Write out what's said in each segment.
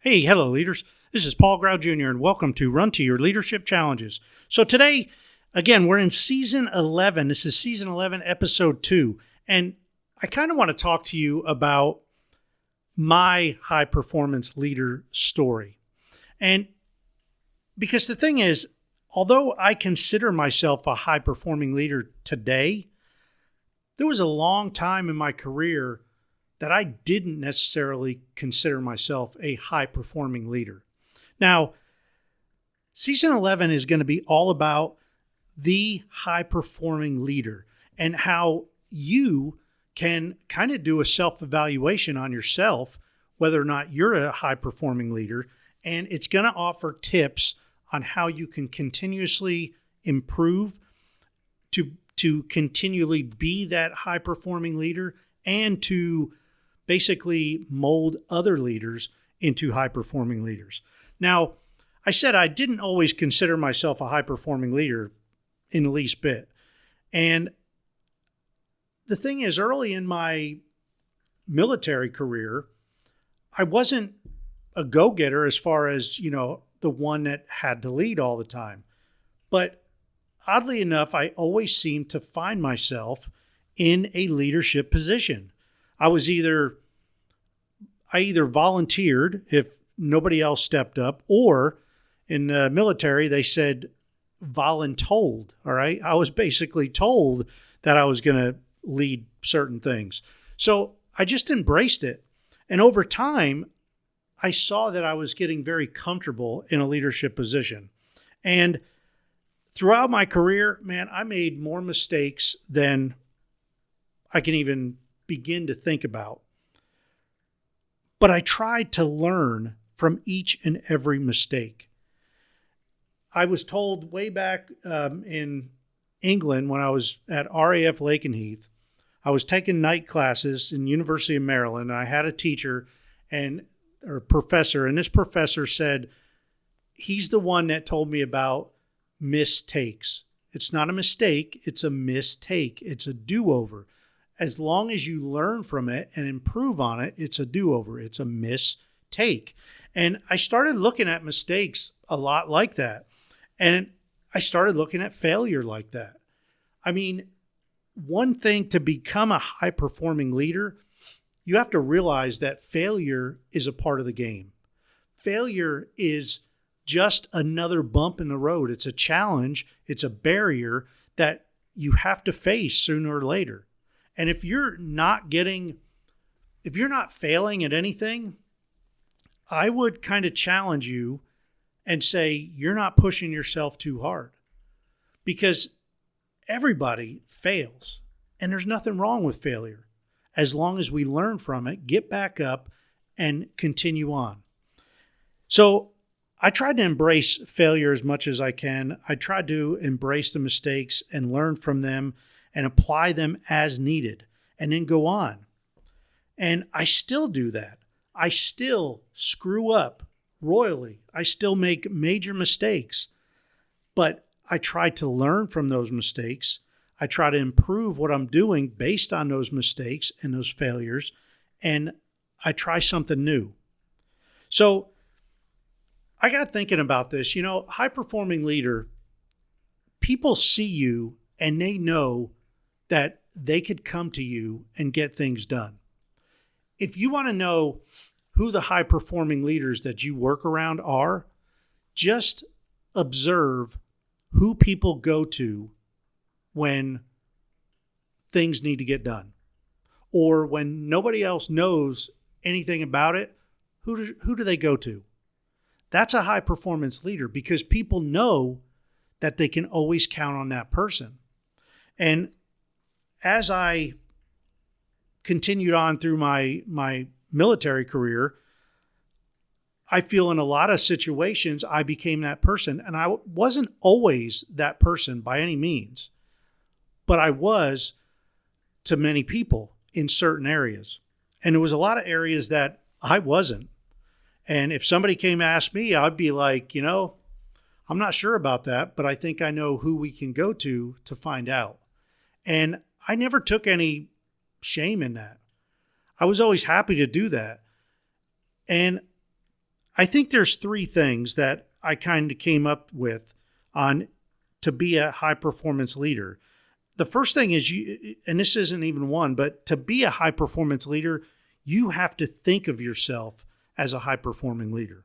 Hey, hello, leaders. This is Paul Grau Jr., and welcome to Run to Your Leadership Challenges. So today, again, we're in Season 11. This is Season 11, Episode 2. And I kind of want to talk to you about my high-performance leader story. And because the thing is, although I consider myself a high-performing leader today, there was a long time in my career that I didn't necessarily consider myself a high-performing leader. Now, Season 11 is going to be all about the high-performing leader and how you can kind of do a self-evaluation on yourself, whether or not you're a high-performing leader, and it's going to offer tips on how you can continuously improve to continually be that high-performing leader and to basically mold other leaders into high-performing leaders. Now, I said I didn't always consider myself a high-performing leader in the least bit. And the thing is, early in my military career, I wasn't a go-getter as far as, the one that had to lead all the time. But oddly enough, I always seemed to find myself in a leadership position. I either volunteered if nobody else stepped up, or in the military, they said voluntold, all right? I was basically told that I was going to lead certain things. So I just embraced it. And over time, I saw that I was getting very comfortable in a leadership position. And throughout my career, man, I made more mistakes than I can even begin to think about. But I tried to learn from each and every mistake. I was told way back in England when I was at RAF Lakenheath, I was taking night classes in University of Maryland, and I had a teacher or professor, and this professor said, he's the one that told me about mistakes. It's not a mistake, it's a mistake. It's a do-over. As long as you learn from it and improve on it, it's a do-over. It's a mistake. And I started looking at mistakes a lot like that. And I started looking at failure like that. I mean, one thing to become a high-performing leader, you have to realize that failure is a part of the game. Failure is just another bump in the road. It's a challenge. It's a barrier that you have to face sooner or later. And if you're not failing at anything, I would kind of challenge you and say you're not pushing yourself too hard, because everybody fails and there's nothing wrong with failure as long as we learn from it, get back up, and continue on. So I tried to embrace failure as much as I can. I tried to embrace the mistakes and learn from them and apply them as needed, and then go on. And I still do that. I still screw up royally. I still make major mistakes, but I try to learn from those mistakes. I try to improve what I'm doing based on those mistakes and those failures, and I try something new. So I got thinking about this. High-performing leader, people see you and they know that they could come to you and get things done. If you want to know who the high-performing leaders that you work around are, just observe who people go to when things need to get done, or when nobody else knows anything about it. Who do they go to? That's a high-performance leader, because people know that they can always count on that person. And as I continued on through my military career, I feel in a lot of situations I became that person. And I wasn't always that person by any means, but I was to many people in certain areas. And there was a lot of areas that I wasn't. And if somebody came to ask me, I'd be like, I'm not sure about that, but I think I know who we can go to find out. And I never took any shame in that. I was always happy to do that. And I think there's three things that I kind of came up with on to be a high performance leader. The first thing is and this isn't even one, but to be a high performance leader, you have to think of yourself as a high performing leader.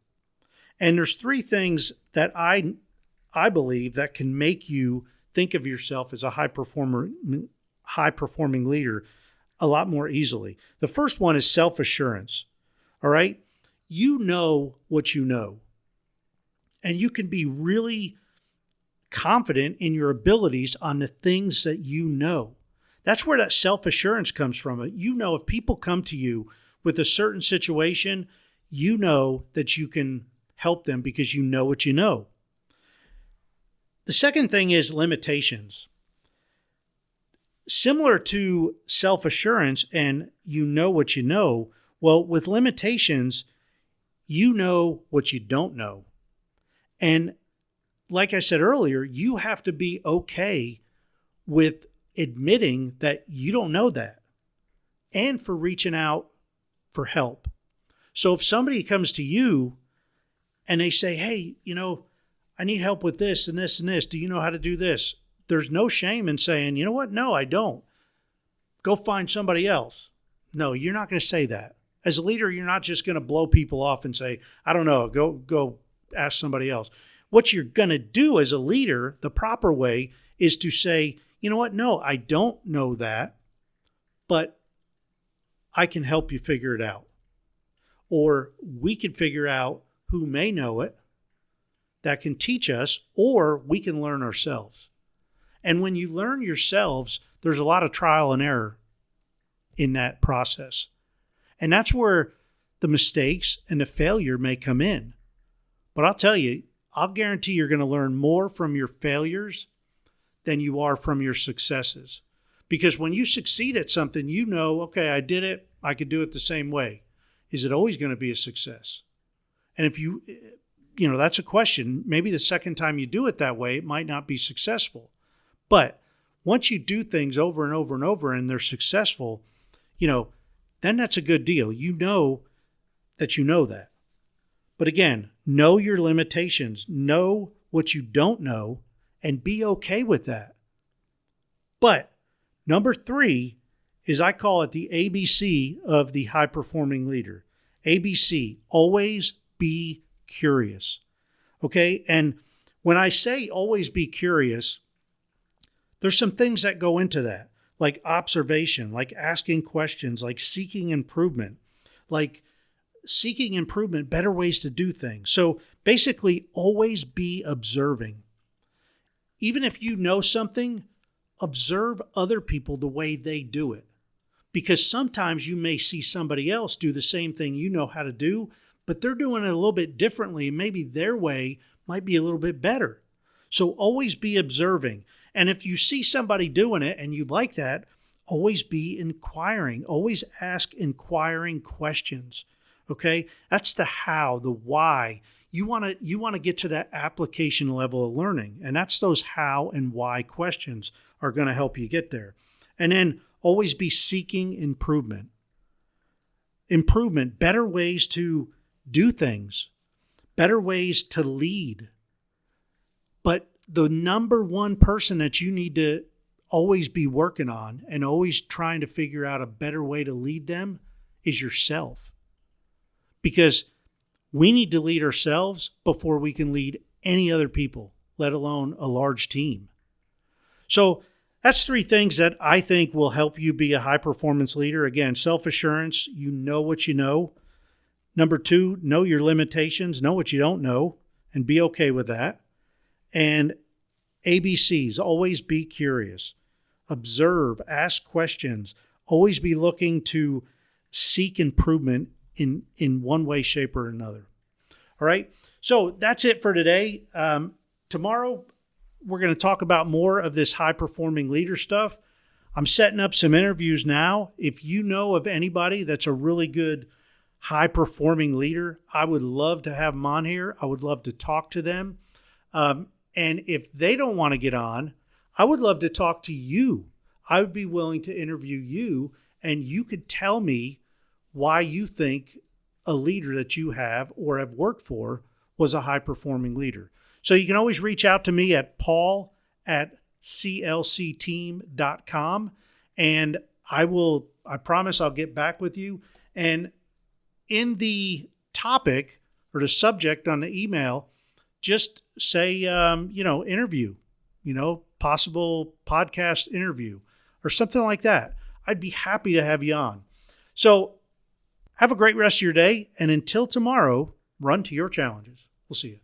And there's three things that I believe that can make you think of yourself as a high performing leader a lot more easily. The first one is self-assurance. All right? You know what you know. And you can be really confident in your abilities on the things that you know. That's where that self-assurance comes from. You know, if people come to you with a certain situation, you know that you can help them because you know what you know. The second thing is limitations. Similar to self-assurance and you know what you know, well, with limitations, you know what you don't know. And like I said earlier, you have to be okay with admitting that you don't know that and for reaching out for help. So if somebody comes to you and they say, hey, I need help with this and this and this. Do you know how to do this? There's no shame in saying, you know what? No, I don't. Go find somebody else. No, you're not going to say that. As a leader, you're not just going to blow people off and say, I don't know, go ask somebody else. What you're going to do as a leader, the proper way, is to say, you know what? No, I don't know that, but I can help you figure it out. Or we can figure out who may know it that can teach us, or we can learn ourselves. And when you learn yourselves, there's a lot of trial and error in that process. And that's where the mistakes and the failure may come in. But I'll tell you, I'll guarantee you're going to learn more from your failures than you are from your successes. Because when you succeed at something, you know, okay, I did it, I could do it the same way. Is it always going to be a success? And if that's a question. Maybe the second time you do it that way, it might not be successful. But once you do things over and over and over and they're successful, then that's a good deal. You know that you know that. But again, know your limitations, know what you don't know, and be okay with that. But number 3 is, I call it the ABC of the high-performing leader. ABC, always be curious. Okay? And when I say always be curious, there's some things that go into that, like observation, like asking questions, like seeking improvement, better ways to do things. So basically, always be observing. Even if you know something, observe other people the way they do it. Because sometimes you may see somebody else do the same thing you know how to do, but they're doing it a little bit differently. Maybe their way might be a little bit better. So always be observing. And if you see somebody doing it and you like that, always be inquiring. Always ask inquiring questions. Okay? That's the how, the why. You want to get to that application level of learning. And that's those how and why questions are going to help you get there. And then always be seeking improvement. Improvement, better ways to do things, better ways to lead. But the number one person that you need to always be working on and always trying to figure out a better way to lead them is yourself. Because we need to lead ourselves before we can lead any other people, let alone a large team. So that's 3 things that I think will help you be a high-performance leader. Again, self-assurance, you know what you know. Number 2, know your limitations, know what you don't know, and be okay with that. And ABCs, always be curious. Observe, ask questions, always be looking to seek improvement in one way, shape, or another. All right, so that's it for today. Tomorrow, we're going to talk about more of this high-performing leader stuff. I'm setting up some interviews now. If you know of anybody that's a really good high-performing leader, I would love to have them on here. I would love to talk to them. And if they don't want to get on, I would love to talk to you. I would be willing to interview you, and you could tell me why you think a leader that you have or have worked for was a high-performing leader. So you can always reach out to me at paul@clcteam.com, and I promise I'll get back with you. And in the topic or the subject on the email, just say, interview, possible podcast interview or something like that. I'd be happy to have you on. So have a great rest of your day. And until tomorrow, run to your challenges. We'll see you.